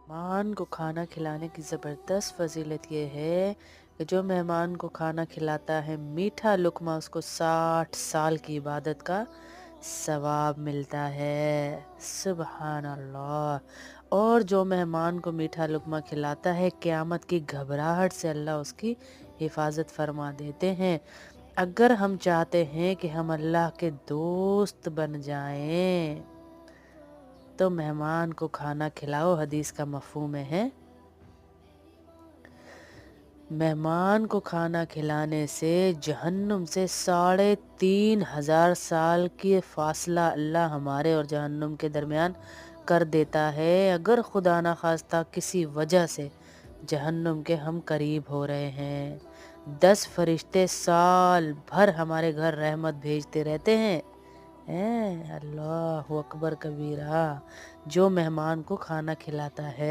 مہمان کو کھانا کھلانے کی زبردست فضیلت یہ ہے کہ جو مہمان کو کھانا کھلاتا ہے میٹھا لقمہ اس کو 60 سال کی عبادت کا ثواب ملتا ہے۔ سبحان اللہ۔ اور جو مہمان کو میٹھا لقمہ کھلاتا ہے قیامت کی گھبراہٹ سے اللہ اس کی حفاظت فرما دیتے ہیں۔ اگر ہم چاہتے ہیں کہ ہم اللہ کے دوست بن جائیں تو مہمان کو کھانا کھلاؤ۔ حدیث کا مفہوم ہے مہمان کو کھانا کھلانے سے جہنم سے 3500 سال کی فاصلہ اللہ ہمارے اور جہنم کے درمیان کر دیتا ہے۔ اگر خدا نخواستہ کسی وجہ سے جہنم کے ہم قریب ہو رہے ہیں، 10 فرشتے سال بھر ہمارے گھر رحمت بھیجتے رہتے ہیں۔ اللہ اکبر کبیرہ۔ جو مہمان کو کھانا کھلاتا ہے